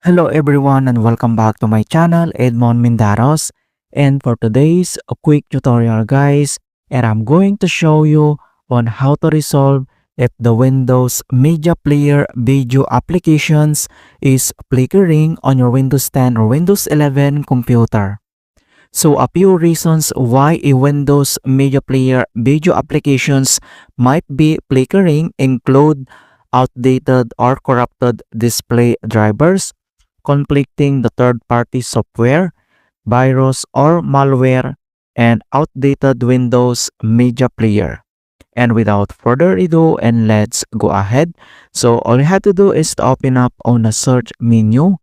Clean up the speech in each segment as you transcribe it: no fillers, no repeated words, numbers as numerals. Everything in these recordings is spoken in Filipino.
Hello everyone and welcome back to my channel, Edmund Mindaros. And for today's a quick tutorial guys, and I'm going to show you on how to resolve if the Windows Media Player video applications is flickering on your Windows 10 or Windows 11 computer. So a few reasons why a Windows Media Player video applications might be flickering include outdated or corrupted display drivers, conflicting the third-party software, virus or malware, and outdated Windows Media Player. And without further ado, and let's go ahead. So all you have to do is to open up on the search menu.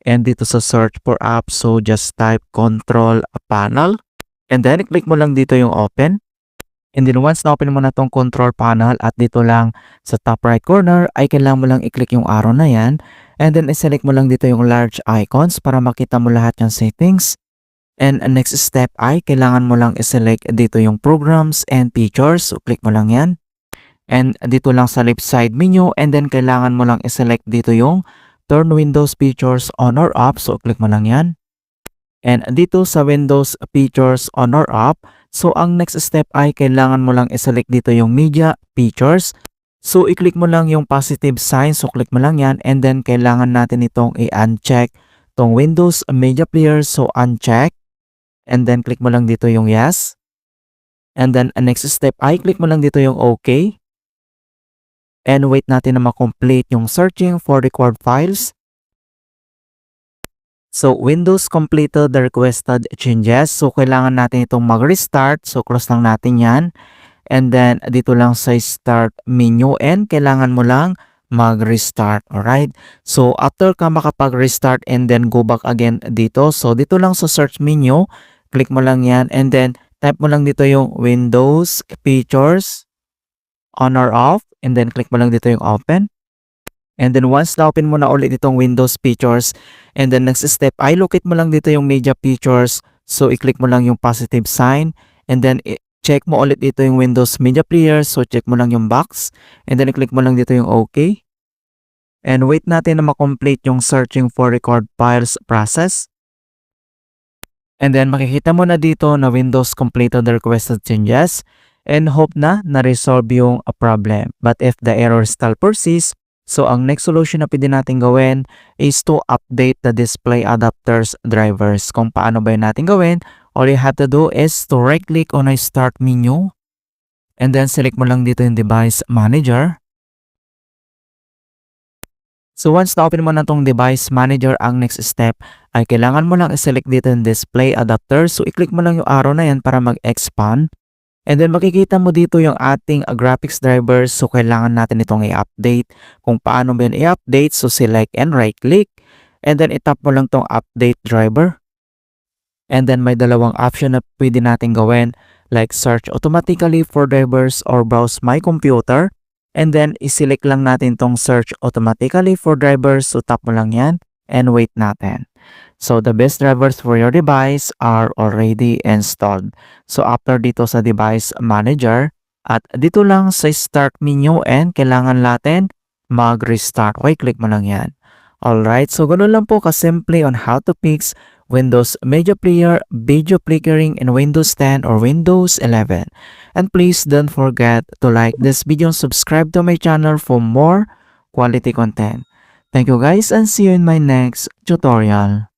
And dito sa search for apps, so just type control panel. And then click mo lang dito yung open. And then once na open mo na tong control panel at dito lang sa top right corner ay kailangan mo lang i-click yung arrow na yan. And then i-select mo lang dito yung large icons para makita mo lahat yung settings. And next step ay kailangan mo lang i-select dito yung programs and features. So click mo lang yan. And dito lang sa left side menu and then kailangan mo lang i-select dito yung turn Windows features on or off. So click mo lang yan. And dito sa Windows features on or off, so ang next step ay kailangan mo lang i-select dito yung media features. So i-click mo lang yung positive sign, so click mo lang yan and then kailangan natin itong i-uncheck tong Windows Media Player, so uncheck. And then click mo lang dito yung yes. And then next step ay click mo lang dito yung okay. And wait natin na ma-complete yung searching for required files. So, Windows completed the requested changes. So, kailangan natin itong mag-restart. So, close lang natin yan. And then, dito lang sa start menu and kailangan mo lang mag-restart. Alright? So, after ka makapag-restart and then go back again dito. So, dito lang sa search menu, click mo lang yan and then type mo lang dito yung Windows features on or off and then click mo lang dito yung open. And then once na-open mo na ulit itong Windows features, and then next step ay locate mo lang dito yung media features. So i-click mo lang yung positive sign and then check mo ulit dito yung Windows Media Player. So check mo lang yung box and then i-click mo lang dito yung OK. And wait natin na ma-complete yung searching for record files process. And then makikita mo na dito na Windows completed the requested changes and hope na na-resolve yung problem. But if the error still persists, so ang next solution na pwede natin gawin is to update the display adapters drivers. Kung paano ba yun natin gawin, all you have to do is to right click on a start menu and then select mo lang dito yung device manager. So once na-open mo na itong device manager, ang next step ay kailangan mo lang i-select dito yung display adapter. So i-click mo lang yung arrow na yan para mag-expand. And then makikita mo dito yung ating graphics drivers. So kailangan natin itong i-update. Kung paano ba yun i-update, so select and right click. And then itap mo lang itong update driver. And then may dalawang option na pwede natin gawin, like search automatically for drivers or browse my computer. And then i-select lang natin itong search automatically for drivers. So tap mo lang yan and wait natin. So the best drivers for your device are already installed. So after dito sa device manager at dito lang sa start menu and kailangan natin mag-restart. Okay, click mo lang yan. Alright, so ganoon lang po kasimple on how to fix Windows Media Player video flickering in Windows 10 or Windows 11. And please don't forget to like this video and subscribe to my channel for more quality content. Thank you guys and see you in my next tutorial.